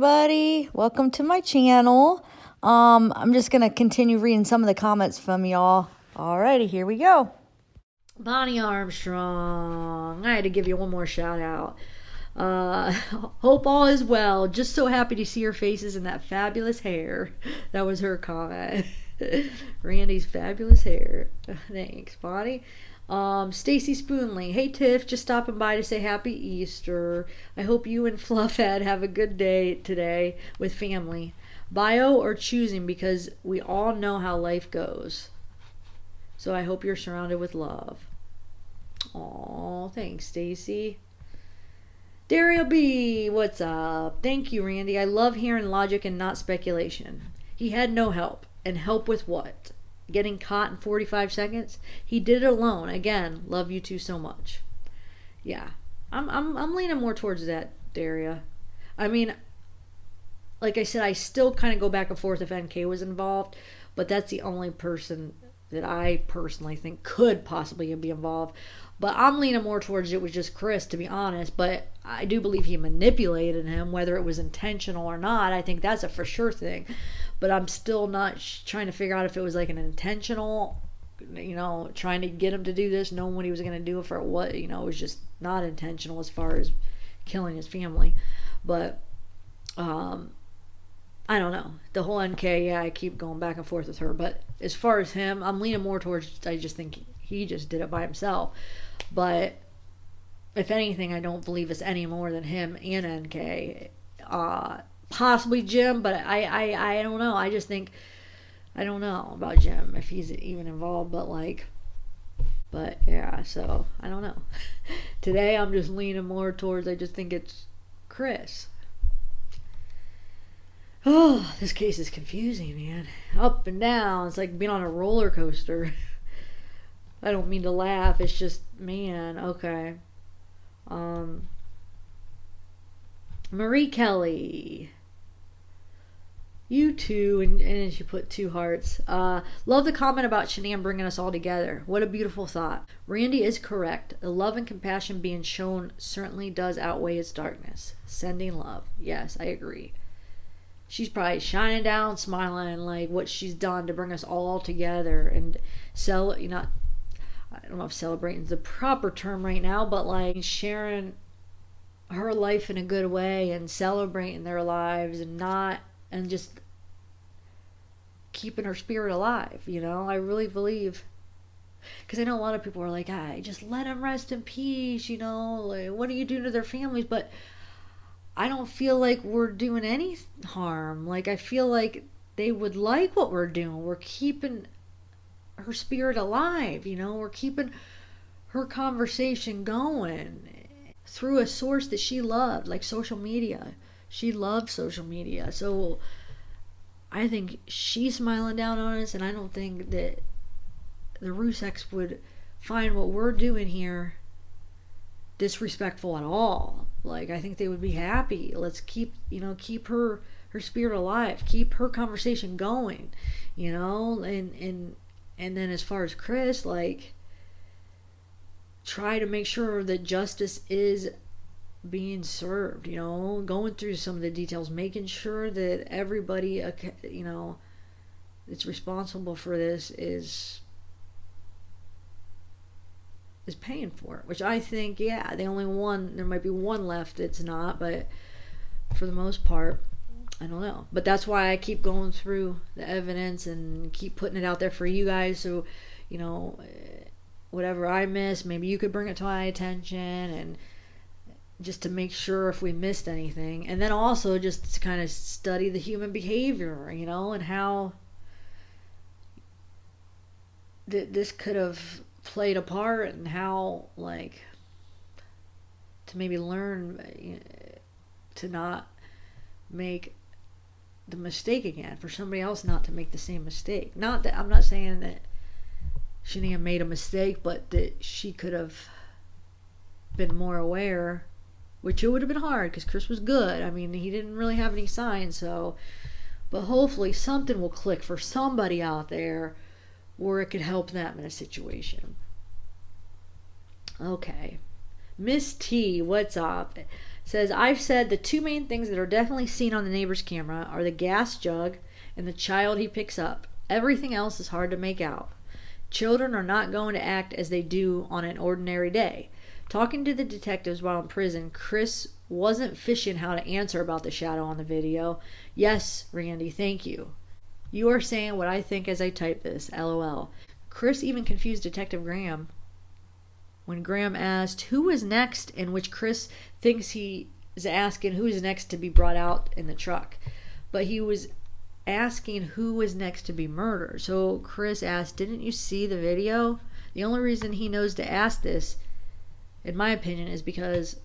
everybody, welcome to my channel. I'm just gonna continue reading some of the comments from y'all. Alrighty, here we go. Bonnie Armstrong, I had to give you one more shout out. Hope all is well. Just so happy to see your faces and that fabulous hair. That was her comment. Randy's fabulous hair. Thanks, Bonnie. Stacy Spoonley. Hey Tiff, just stopping by to say happy Easter. I hope you and Fluffhead have a good day today with family. Bio or choosing, because we all know how life goes. So I hope you're surrounded with love. Aw, thanks, Stacy. Dario B, what's up? Thank you, Randy. I love hearing logic and not speculation. He had no help. And help with what? Getting caught in 45 seconds? He did it alone. Again, love you two so much. Yeah. I'm leaning more towards that, Daria. I mean, like I said, I still kind of go back and forth if NK was involved, but that's the only person that I personally think could possibly be involved. But I'm leaning more towards it was just Chris, to be honest. But I do believe he manipulated him, whether it was intentional or not. I think that's a for sure thing. But I'm still not trying to figure out if it was like an intentional, trying to get him to do this, knowing what he was going to do, for what, it was just not intentional as far as killing his family. But I don't know. The whole NK, yeah, I keep going back and forth with her. But as far as him, I'm leaning more towards, I just think he just did it by himself. But if anything, I don't believe it's any more than him and NK. Possibly Jim, but I don't know. I just think, I don't know about Jim, if he's even involved, but yeah, so I don't know. Today I'm just leaning more towards, I just think it's Chris. Oh, this case is confusing, man. Up and down. It's like being on a roller coaster. I don't mean to laugh. It's just, man, okay. Marie Kelly. You too, and she put 2 hearts. Love the comment about Shanann bringing us all together. What a beautiful thought. Randy is correct. The love and compassion being shown certainly does outweigh its darkness. Sending love. Yes, I agree. She's probably shining down, smiling, like what she's done to bring us all together and I don't know if celebrating is the proper term right now, but like sharing her life in a good way and celebrating their lives and just keeping her spirit alive, I really believe, because I know a lot of people are like, just let them rest in peace, like, what are you doing to their families? But I don't feel like we're doing any harm. Like, I feel like they would like what we're doing. We're keeping her spirit alive, we're keeping her conversation going through a source that she loved, like social media. She loved social media. So I think she's smiling down on us, and I don't think that the Ruseks would find what we're doing here disrespectful at all. Like, I think they would be happy. Let's keep her spirit alive, keep her conversation going, and then as far as Chris, like, try to make sure that justice is being served, going through some of the details, making sure that everybody, that's responsible for this is paying for it, which I think, yeah, there might be one left that's not, but for the most part, I don't know. But that's why I keep going through the evidence and keep putting it out there for you guys, so whatever I miss, maybe you could bring it to my attention, and just to make sure if we missed anything. And then also just to kind of study the human behavior, and how this could have played a part, and how, like, to maybe learn to not make the mistake again, for somebody else not to make the same mistake. Not that I'm not saying that Shanann made a mistake, but that she could have been more aware, which it would have been hard because Chris was good. I mean, he didn't really have any signs, so, but hopefully something will click for somebody out there where it could help them in a situation. Okay. Miss T, what's up? Says, I've said the two main things that are definitely seen on the neighbor's camera are the gas jug and the child he picks up. Everything else is hard to make out. Children are not going to act as they do on an ordinary day. Talking to the detectives while in prison, Chris wasn't fishing how to answer about the shadow on the video. Yes, Randy, thank you. You are saying what I think as I type this, LOL. Chris even confused Detective Graham when Graham asked who was next, in which Chris thinks he is asking who is next to be brought out in the truck. But he was asking who was next to be murdered. So Chris asked, didn't you see the video? The only reason he knows to ask this, in my opinion, is because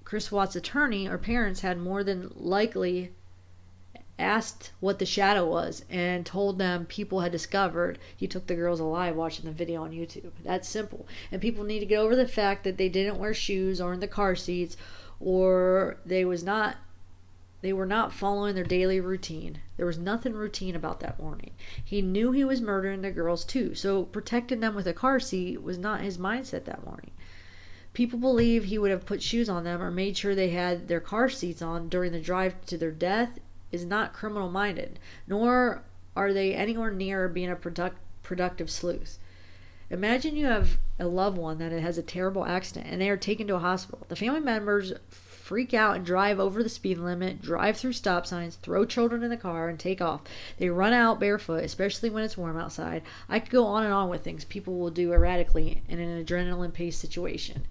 Chris Watts' attorney or parents had more than likely asked what the shadow was and told them people had discovered he took the girls alive watching the video on YouTube. That's simple. And people need to get over the fact that they didn't wear shoes or in the car seats, or they were not following their daily routine. There was nothing routine about that morning. He knew he was murdering the girls too, so protecting them with a car seat was not his mindset that morning. People believe he would have put shoes on them or made sure they had their car seats on during the drive to their death is not criminal minded, nor are they anywhere near being a productive sleuth. Imagine you have a loved one that has a terrible accident and they are taken to a hospital. The family members freak out and drive over the speed limit, drive through stop signs, throw children in the car, and take off. They run out barefoot, especially when it's warm outside. I could go on and on with things people will do erratically in an adrenaline-paced situation.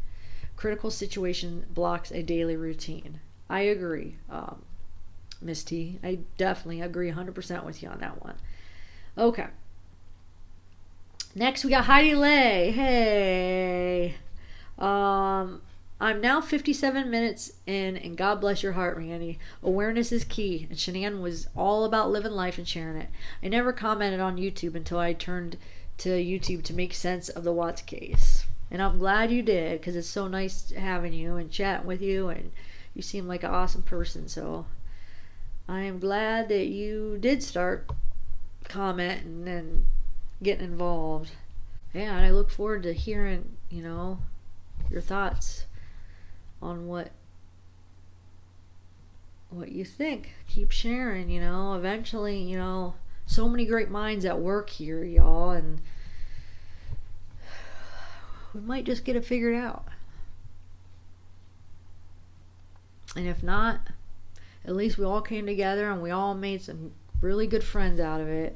Critical situation blocks a daily routine. I agree, Miss T. I definitely agree 100% with you on that one. Okay. Next, we got Heidi Lay. Hey. I'm now 57 minutes in, and God bless your heart, Randy. Awareness is key, and Shanann was all about living life and sharing it. I never commented on YouTube until I turned to YouTube to make sense of the Watts case. And I'm glad you did, because it's so nice having you and chatting with you, and you seem like an awesome person, so I am glad that you did start commenting and getting involved. Yeah, and I look forward to hearing, your thoughts on what you think. Keep sharing, eventually, so many great minds at work here, y'all, and we might just get it figured out. And if not, at least we all came together and we all made some really good friends out of it.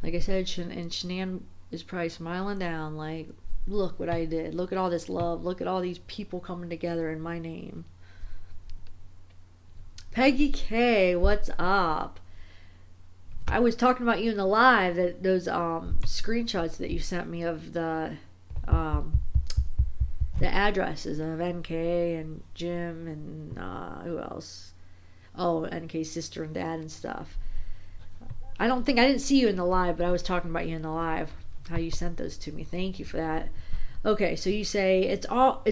Like I said, and Shanann is probably smiling down like, look what I did. Look at all this love. Look at all these people coming together in my name. Peggy K, what's up? I was talking about you in the live, that those screenshots that you sent me of the addresses of NK and Jim and who else? Oh, NK's sister and dad and stuff. I didn't see you in the live, but I was talking about you in the live, how you sent those to me. Thank you for that. Okay, so you say it's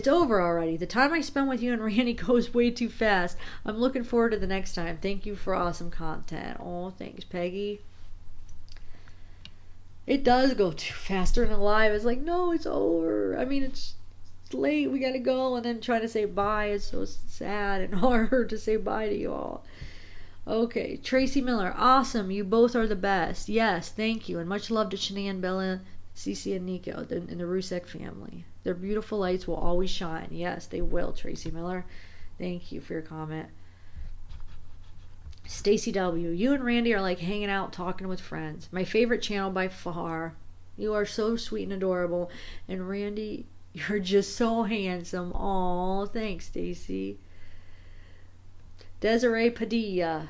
over already. The time I spend with you and Randy goes way too fast. I'm looking forward to the next time. Thank you for awesome content. Oh, thanks, Peggy. It does go too fast during the live. It's like, no, it's over. I mean, it's late. We gotta go, and then trying to say bye is so sad and hard to say bye to you all. Okay, Tracy Miller, awesome. You both are the best. Yes, thank you, and much love to Shanann, Bella, Cece, and Nico and the Rusek family. Their beautiful lights will always shine. Yes, they will, Tracy Miller. Thank you for your comment. Stacy W, you and Randy are like hanging out, talking with friends. My favorite channel by far. You are so sweet and adorable, and Randy, you're just so handsome. Aw, thanks, Stacy. Desiree Padilla.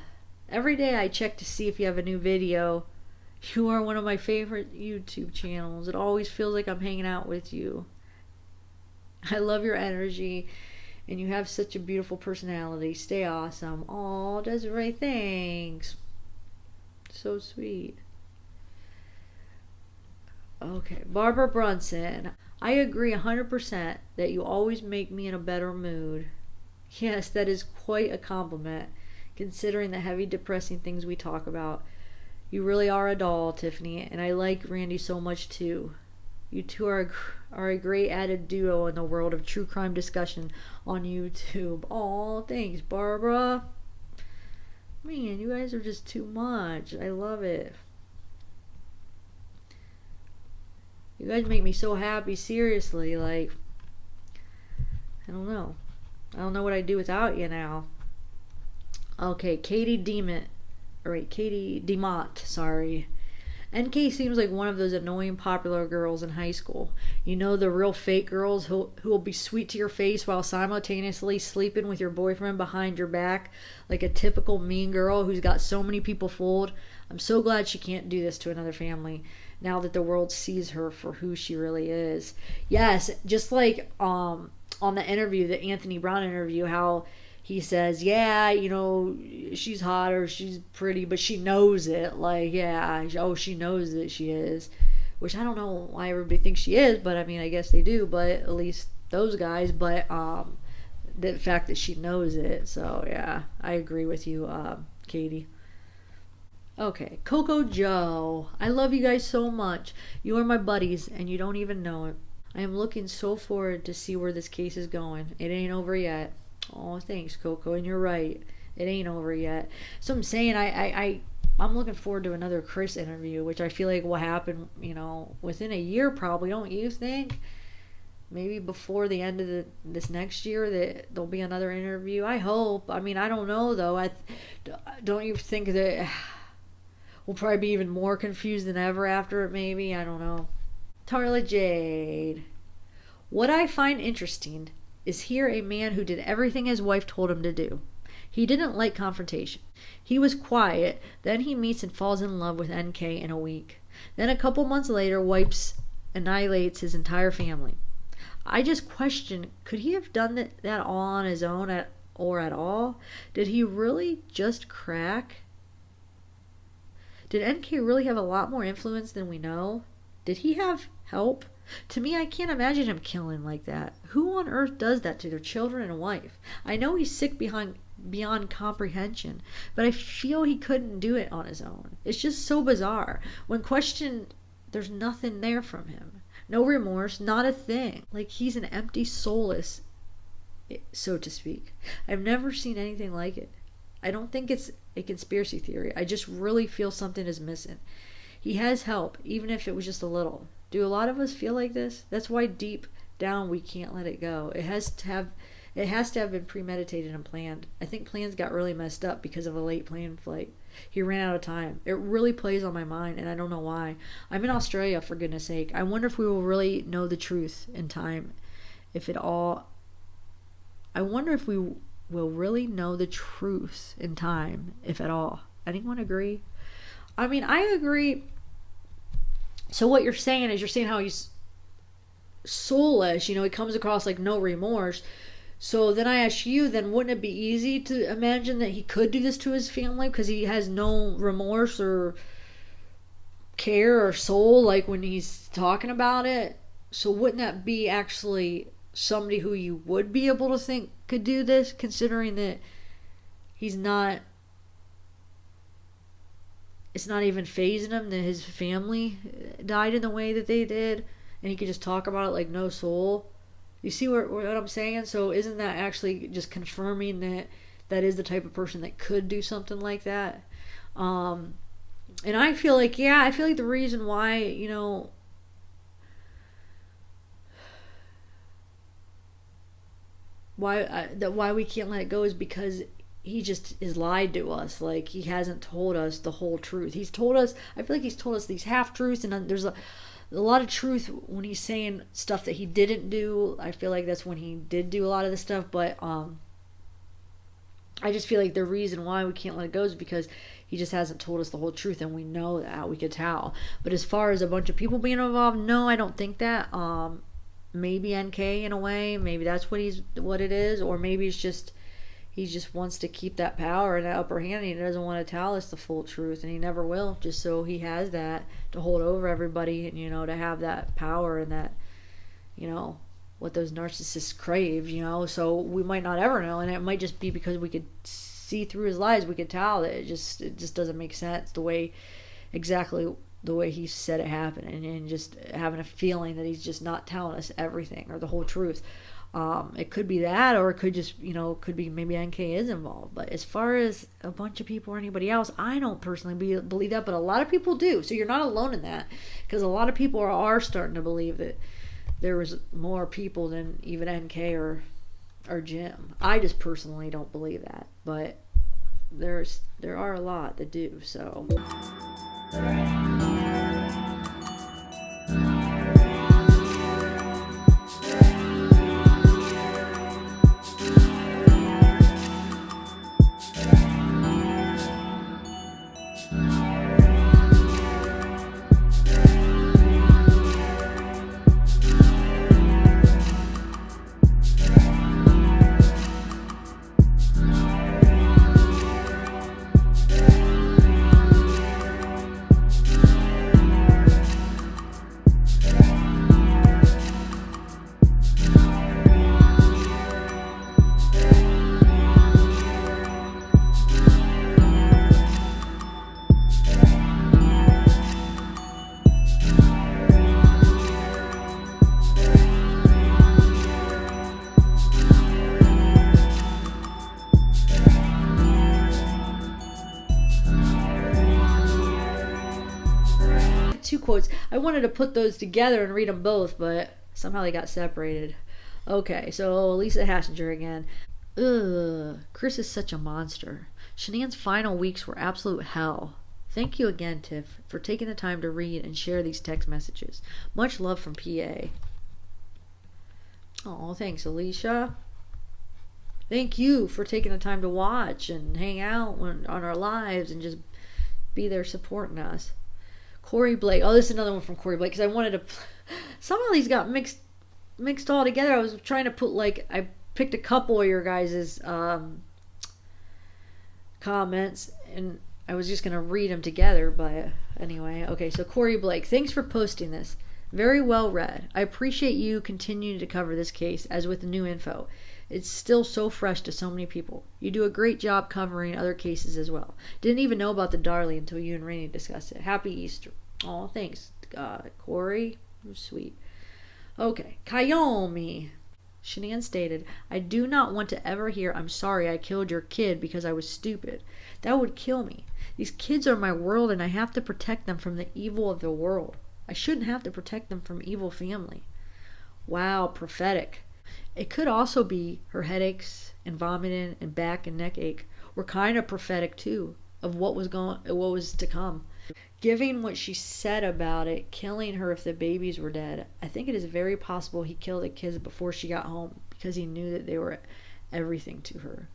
Every day I check to see if you have a new video. You are one of my favorite YouTube channels. It always feels like I'm hanging out with you. I love your energy, and you have such a beautiful personality. Stay awesome. Aw, Desiree, thanks. So sweet. Okay, Barbara Brunson. I agree 100% that you always make me in a better mood. Yes, that is quite a compliment, considering the heavy, depressing things we talk about. You really are a doll, Tiffany, and I like Randy so much too. You two are a great added duo in the world of true crime discussion on YouTube. Aw, thanks, Barbara. Man, you guys are just too much. I love it. You guys make me so happy, seriously. Like, I don't know. I don't know what I'd do without you now. Okay, Katie DeMott, sorry. NK seems like one of those annoying popular girls in high school. You know, the real fake girls who will be sweet to your face while simultaneously sleeping with your boyfriend behind your back, like a typical mean girl who's got so many people fooled. I'm so glad she can't do this to another family now that the world sees her for who she really is. Yes, just like on the interview, the Anthony Brown interview, how he says, yeah, you know, she's hot or she's pretty, but she knows it. Like, yeah, oh, she knows that she is. Which I don't know why everybody thinks she is, but I mean, I guess they do, but at least those guys. But the fact that she knows it. So, yeah, I agree with you, Katie. Okay, Coco Joe. I love you guys so much. You are my buddies, and you don't even know it. I am looking so forward to see where this case is going. It ain't over yet. Oh, thanks, Coco. And you're right. It ain't over yet. So I'm saying I'm looking forward to another Chris interview, which I feel like will happen, you know, within a year probably, don't you think? Maybe before the end of this next year that there'll be another interview. I hope. I mean, I don't know, though. Don't you think that we'll probably be even more confused than ever after it, maybe? I don't know. Tarla Jade. What I find interesting is here a man who did everything his wife told him to do. He didn't like confrontation. He was quiet, then he meets and falls in love with NK in a week. Then a couple months later annihilates his entire family. I just question, could he have done that all on his own or at all? Did he really just crack? Did NK really have a lot more influence than we know? Did he have help? To me, I can't imagine him killing like that. Who on earth does that to their children and wife? I know he's sick beyond comprehension, but I feel he couldn't do it on his own. It's just so bizarre. When questioned, there's nothing there from him. No remorse, not a thing. Like he's an empty, soulless, so to speak. I've never seen anything like it. I don't think it's a conspiracy theory. I just really feel something is missing. He has help, even if it was just a little. Do a lot of us feel like this? That's why deep down we can't let it go. It has to have been premeditated and planned. I think plans got really messed up because of a late plane flight. He ran out of time. It really plays on my mind, and I don't know why. I'm in Australia, for goodness sake. I wonder if we will really know the truth in time. I wonder if we will really know the truth in time, if at all. Anyone agree? I mean, I agree. So what you're saying is how he's soulless, you know, he comes across like no remorse. So then I ask you, then wouldn't it be easy to imagine that he could do this to his family because he has no remorse or care or soul, like when he's talking about it? So wouldn't that be actually somebody who you would be able to think could do this, considering that it's not even fazing him that his family died in the way that they did, and he could just talk about it like no soul? You see what I'm saying? So isn't that actually just confirming that is the type of person that could do something like that? And I feel like, the reason why, you know, why we can't let it go is because he just is lied to us. Like, he hasn't told us the whole truth. I feel like he's told us these half-truths, and there's a lot of truth when he's saying stuff that he didn't do. I feel like that's when he did do a lot of this stuff, but I just feel like the reason why we can't let it go is because he just hasn't told us the whole truth, and we know that. We could tell. But as far as a bunch of people being involved, no, I don't think that. Maybe NK in a way. Maybe that's what it is. Or maybe it's just he just wants to keep that power and that upper hand, and he doesn't want to tell us the full truth, and he never will, just so he has that to hold over everybody, and, you know, to have that power and that, you know, what those narcissists crave, you know. So we might not ever know, and it might just be because we could see through his lies. We could tell that it just doesn't make sense the way exactly the way he said it happened, and just having a feeling that he's just not telling us everything or the whole truth. It could be that, or it could just, could be maybe NK is involved. But as far as a bunch of people or anybody else, I don't personally believe that, but a lot of people do. So you're not alone in that, because a lot of people are starting to believe that there was more people than even NK or Jim. I just personally don't believe that, but there are a lot that do. So. Two quotes. I wanted to put those together and read them both, but somehow they got separated. Okay, so Lisa Hassinger again. Ugh, Chris is such a monster. Shanann's final weeks were absolute hell. Thank you again, Tiff, for taking the time to read and share these text messages. Much love from PA. Oh, thanks, Alicia. Thank you for taking the time to watch and hang out on our lives and just be there supporting us. Corey Blake. Oh, this is another one from Corey Blake, because I wanted to. Some of these got mixed all together. I was trying to put, I picked a couple of your guys' comments, and I was just going to read them together, but anyway. Okay, so Corey Blake. Thanks for posting this. Very well read. I appreciate you continuing to cover this case, as with the new info. It's still so fresh to so many people. You do a great job covering other cases as well. Didn't even know about the Darley until you and Rainey discussed it. Happy Easter. Oh, thanks, Corey. You're sweet. Okay. Kayomi. Shanann stated, I do not want to ever hear, I'm sorry I killed your kid because I was stupid. That would kill me. These kids are my world, and I have to protect them from the evil of the world. I shouldn't have to protect them from evil family. Wow, prophetic. It could also be her headaches and vomiting and back and neck ache were kind of prophetic too, of what was to come. Given what she said about it, killing her if the babies were dead, I think it is very possible he killed the kids before she got home, because he knew that they were everything to her.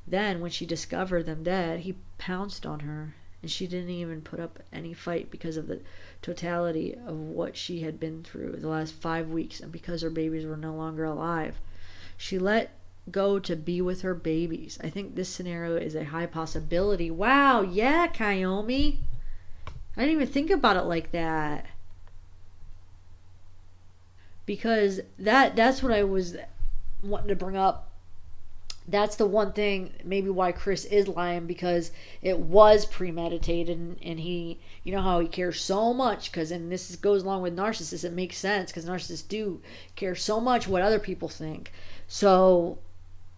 Then, when she discovered them dead, he pounced on her, and she didn't even put up any fight because of the totality of what she had been through the last 5 weeks, and because her babies were no longer alive. She let go to be with her babies. I think this scenario is a high possibility. Wow, yeah, Kayomi. I didn't even think about it like that. Because that's what I was wanting to bring up. That's the one thing maybe why Chris is lying, because it was premeditated, and he, you know how he cares so much, and this goes along with narcissists. It makes sense, because narcissists do care so much what other people think. So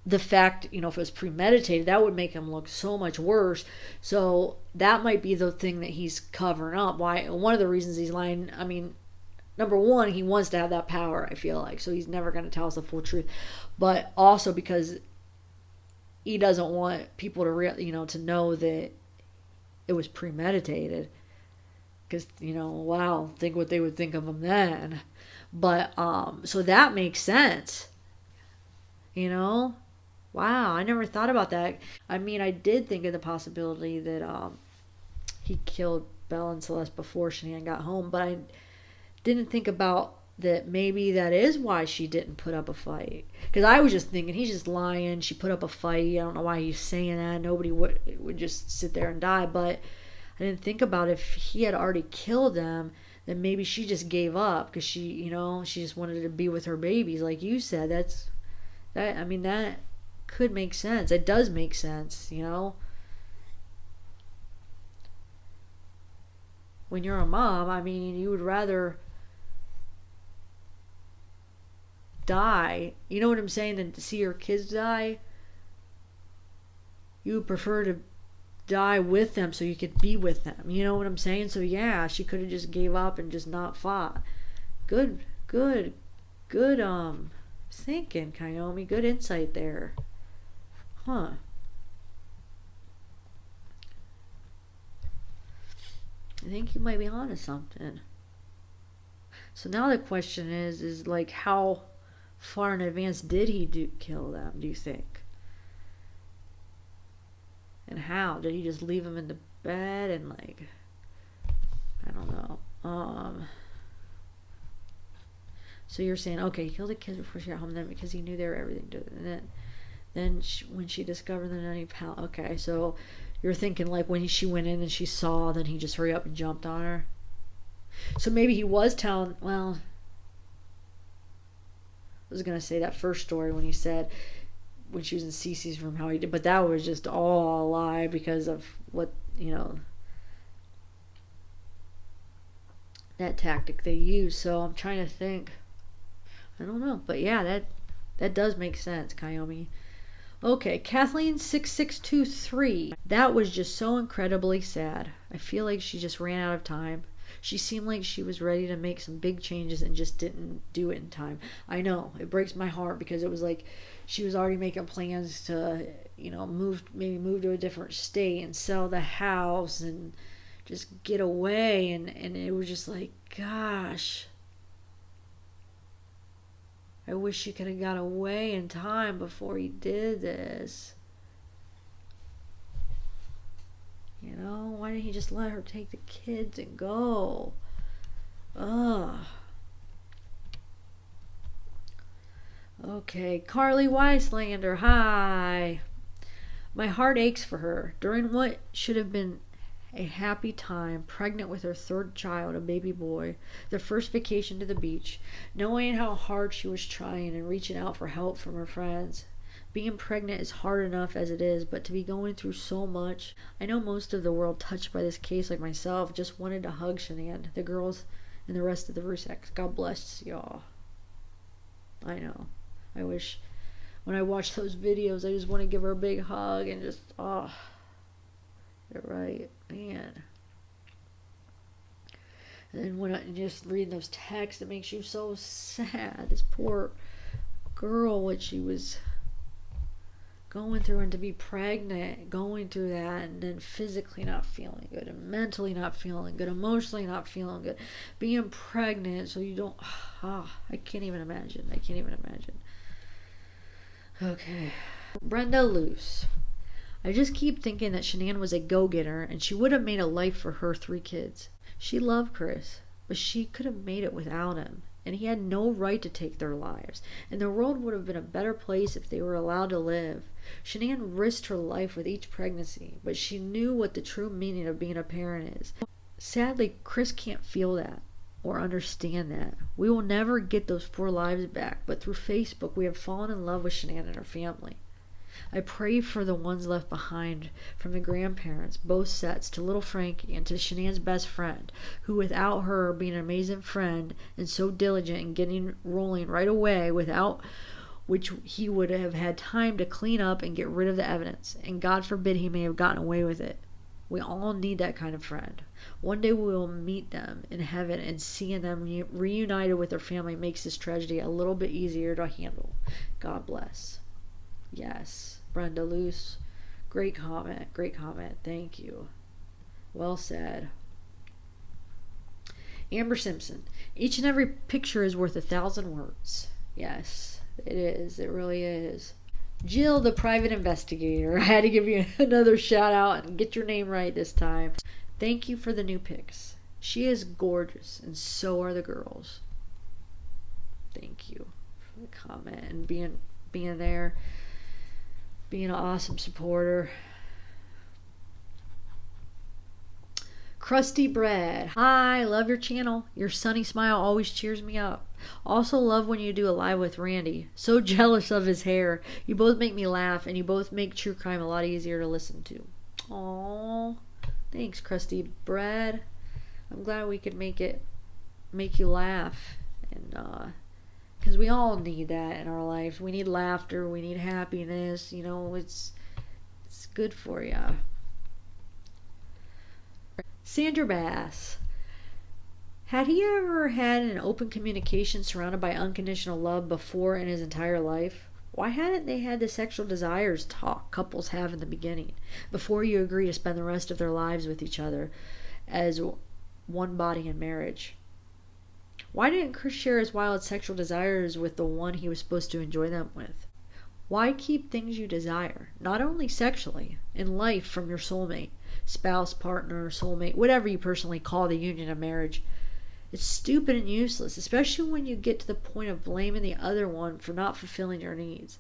the fact, if it was premeditated, that would make him look so much worse. So that might be the thing that he's covering up. Why? One of the reasons he's lying, number one, he wants to have that power, I feel like. So he's never going to tell us the full truth. But also because he doesn't want people to to know that it was premeditated. Because, wow, think what they would think of him then. But, so that makes sense. Wow, I never thought about that. I did think of the possibility that he killed Belle and Celeste before Shanann got home, but I didn't think about that maybe that is why she didn't put up a fight. Because I was just thinking, he's just lying. She put up a fight. I don't know why he's saying that. Nobody would just sit there and die. But I didn't think about if he had already killed them, then maybe she just gave up because she just wanted to be with her babies, like you said. That could make sense. It does make sense, when you're a mom, I mean, you would rather die, you know what I'm saying, than to see your kids die. You would prefer to die with them so you could be with them. You know what I'm saying? So yeah, she could have just gave up and just not fought. Good thinking, Kayomi. Good insight there. Huh. I think you might be onto something. So now the question is like, how far in advance did he kill them, do you think? And how? Did he just leave them in the bed and like, I don't know. So you're saying, okay, he killed the kids before she got home, then because he knew they were everything to it. And then when she discovered the nutty pal, okay, so you're thinking like when she went in and she saw, then he just hurry up and jumped on her. So maybe he was telling, well, I was gonna say that first story when he said when she was in Cece's room how he did, but that was just all a lie because of what, you know, that tactic they use. So I'm trying to think. I don't know, but yeah, that does make sense, Kayomi. Okay, Kathleen6623. That was just so incredibly sad. I feel like she just ran out of time. She seemed like she was ready to make some big changes and just didn't do it in time. I know, it breaks my heart because it was like she was already making plans to, you know, maybe move to a different state and sell the house and just get away, and it was just like, gosh, I wish she could have got away in time before he did this. You know, why didn't he just let her take the kids and go? Ugh. Okay, Carly Weislander, hi. My heart aches for her. During what should have been a happy time, pregnant with her third child, a baby boy, their first vacation to the beach, knowing how hard she was trying and reaching out for help from her friends. Being pregnant is hard enough as it is, but to be going through so much. I know most of the world touched by this case, like myself, just wanted to hug Shanann, the girls, and the rest of the Rusaks. God bless y'all. I know. I wish when I watch those videos, I just want to give her a big hug and just, oh, you're right, man. And then when I just read those texts, it makes you so sad. This poor girl, what she was going through, and to be pregnant, going through that, and then physically not feeling good, and mentally not feeling good, emotionally not feeling good, being pregnant, so you don't, I can't even imagine. Okay. Brenda Luce. I just keep thinking that Shanann was a go-getter, and she would have made a life for her 3 kids. She loved Chris, but she could have made it without him, and he had no right to take their lives, and the world would have been a better place if they were allowed to live. Shanann risked her life with each pregnancy, but she knew what the true meaning of being a parent is. Sadly, Chris can't feel that or understand that. We will never get those 4 lives back, but through Facebook we have fallen in love with Shanann and her family. I pray for the ones left behind, from the grandparents, both sets, to little Frankie, and to Shanann's best friend, who without her being an amazing friend and so diligent in getting rolling right away, without which he would have had time to clean up and get rid of the evidence, and God forbid he may have gotten away with it. We all need that kind of friend. One day we will meet them in heaven, and seeing them reunited with their family makes this tragedy a little bit easier to handle. God bless. Yes, Brenda Luce, great comment, thank you. Well said. Amber Simpson, each and every picture is worth 1,000 words. Yes, it is, it really is. Jill, the private investigator, I had to give you another shout out and get your name right this time. Thank you for the new pics. She is gorgeous, and so are the girls. Thank you for the comment and being there, being an awesome supporter. Crusty Bread. Hi, love your channel. Your sunny smile always cheers me up. Also love when you do a live with Randy. So jealous of his hair. You both make me laugh, and you both make true crime a lot easier to listen to. Aww. Thanks, Crusty Bread. I'm glad we could make you laugh. And, because we all need that in our lives. We need laughter. We need happiness. You know, it's good for you. Sandra Bass. Had he ever had an open communication surrounded by unconditional love before in his entire life? Why hadn't they had the sexual desires talk couples have in the beginning, before you agree to spend the rest of their lives with each other as one body in marriage? Why didn't Chris share his wild sexual desires with the one he was supposed to enjoy them with? Why keep things you desire, not only sexually, in life from your soulmate, spouse, partner, soulmate, whatever you personally call the union of marriage? It's stupid and useless, especially when you get to the point of blaming the other one for not fulfilling your needs.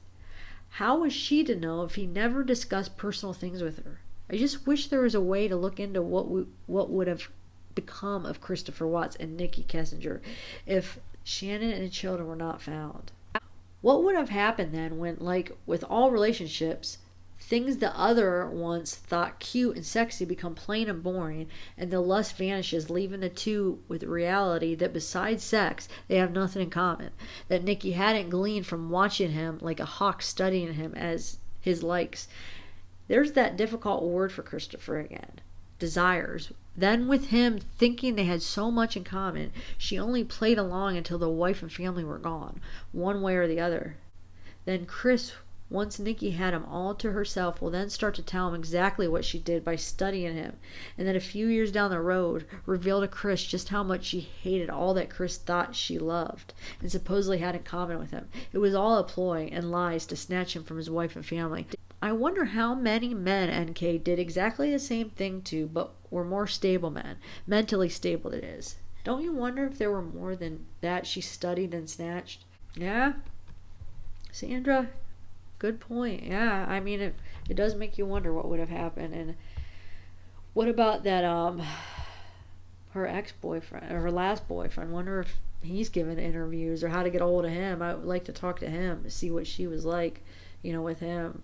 How was she to know if he never discussed personal things with her? I just wish there was a way to look into what would have become of Christopher Watts and Nikki Kessinger if Shanann and the children were not found. What would have happened then when, like with all relationships, things the other once thought cute and sexy become plain and boring, and the lust vanishes, leaving the two with the reality that besides sex, they have nothing in common, that Nikki hadn't gleaned from watching him like a hawk studying him as his likes. There's that difficult word for Christopher again. Desires. Then with him thinking they had so much in common, she only played along until the wife and family were gone, one way or the other. Then Chris, once Nikki had him all to herself, will then start to tell him exactly what she did by studying him, and then a few years down the road reveal to Chris just how much she hated all that Chris thought she loved and supposedly had in common with him. It was all a ploy and lies to snatch him from his wife and family. I wonder how many men NK did exactly the same thing to, but were more stable men, mentally stable that is. Don't you wonder if there were more than that she studied and snatched? Yeah? Sandra? Good point. Yeah, I mean, it does make you wonder what would have happened. And what about that, her ex-boyfriend, or her last boyfriend? Wonder if he's given interviews or how to get a hold of him. I would like to talk to him to see what she was like, with him.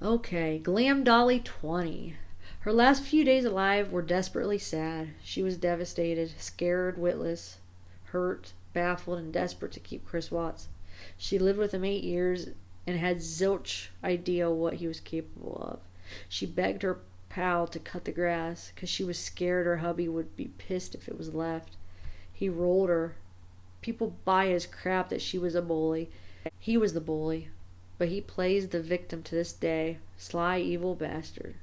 Okay, Glam Dolly 20. Her last few days alive were desperately sad. She was devastated, scared, witless, hurt, baffled, and desperate to keep Chris Watts. She lived with him 8 years and had zilch idea what he was capable of. She begged her pal to cut the grass because she was scared her hubby would be pissed if it was left. He rolled her. People buy his crap that she was a bully. He was the bully, but he plays the victim to this day. Sly, evil bastard.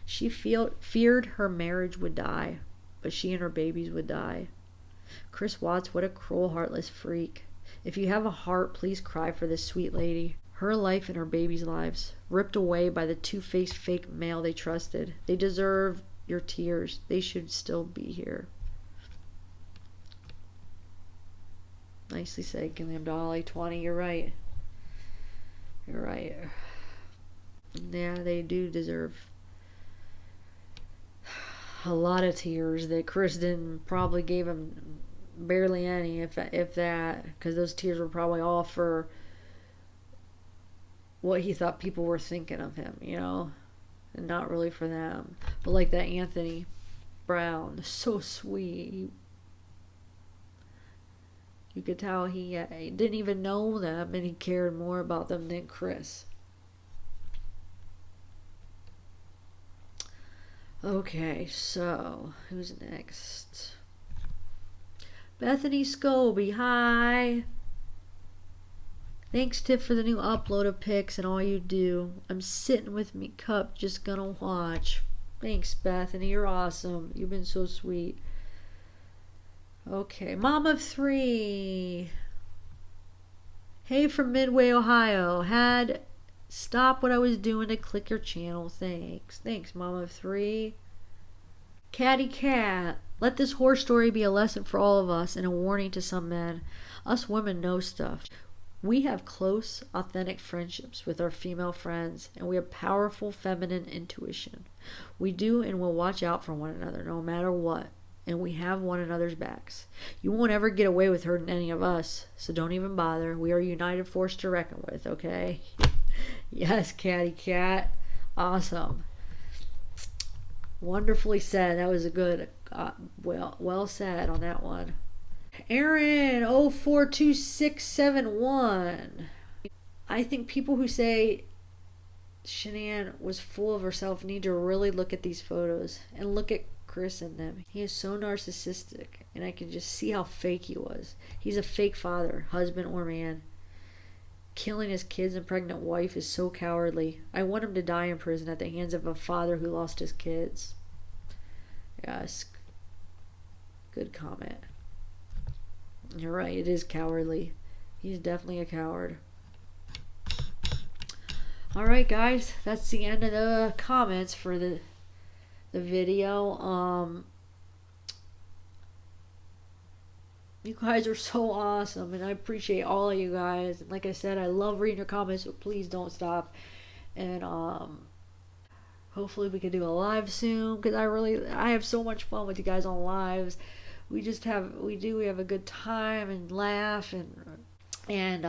She feared her marriage would die, but she and her babies would die. Chris Watts, what a cruel, heartless freak. If you have a heart, please cry for this sweet lady. Her life and her babies' lives, ripped away by the two-faced fake male they trusted. They deserve your tears. They should still be here. Nicely said, Gilliam Dolly 20. You're right. You're right. Yeah, they do deserve a lot of tears that Chris didn't probably gave him barely any, if that, because those tears were probably all for what he thought people were thinking of him, and not really for them. But like that Anthony Brown, so sweet. You could tell he didn't even know them, and he cared more about them than Chris. Okay, so who's next? Bethany Scobie, hi. Thanks, Tip, for the new upload of pics and all you do. I'm sitting with me cup, just gonna watch. Thanks, Bethany. You're awesome. You've been so sweet. Okay, Mom of 3. Hey, from Midway, Ohio. Had stop what I was doing to click your channel. Thanks. Thanks, Mom of 3. Catty Cat. Let this horror story be a lesson for all of us and a warning to some men. Us women know stuff. We have close, authentic friendships with our female friends, and we have powerful feminine intuition. We do and will watch out for one another no matter what, and we have one another's backs. You won't ever get away with hurting any of us, so don't even bother. We are a united force to reckon with, okay? Yes, Catty Cat. Awesome. Wonderfully said. That was a good, well said on that one. Aaron 042671. I think people who say Shanann was full of herself need to really look at these photos and look at Chris in them. He is so narcissistic, and I can just see how fake he was. He's a fake father, husband or man. Killing his kids and pregnant wife is so cowardly. I want him to die in prison at the hands of a father who lost his kids. Yes. Good comment. You're right, it is cowardly. He's definitely a coward. Alright guys, that's the end of the comments for the video. You guys are so awesome, and I appreciate all of you guys. And like I said, I love reading your comments, so please don't stop. And hopefully we can do a live soon, because I have so much fun with you guys on lives. We have a good time and laugh, and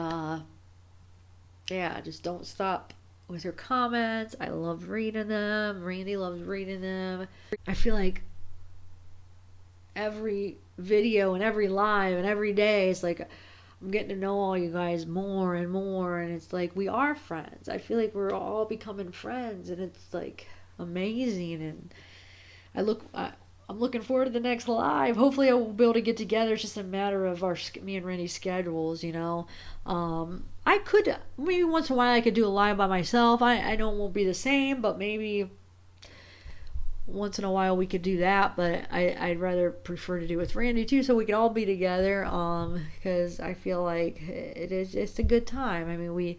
yeah, just don't stop with your comments. I love reading them. Randy loves reading them. I feel like every video and every live and every day, it's like I'm getting to know all you guys more and more, and it's like we are friends. I feel like we're all becoming friends, and it's like amazing. And I'm looking forward to the next live. Hopefully I will be able to get together. It's just a matter of me and Randy's schedules, you know. I could, maybe once in a while I could do a live by myself. I know it won't be the same, but maybe once in a while we could do that. But I'd rather prefer to do it with Randy too, so we could all be together, because I feel like it's a good time. I mean,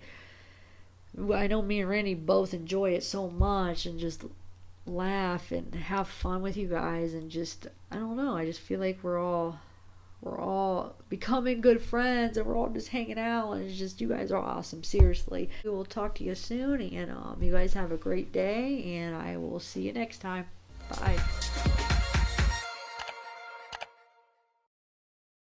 I know me and Randy both enjoy it so much, and just laugh and have fun with you guys, and just, I don't know, I just feel like we're all becoming good friends, and we're all just hanging out, and it's just, you guys are awesome, seriously. We will talk to you soon, and you guys have a great day, and I will see you next time. Bye.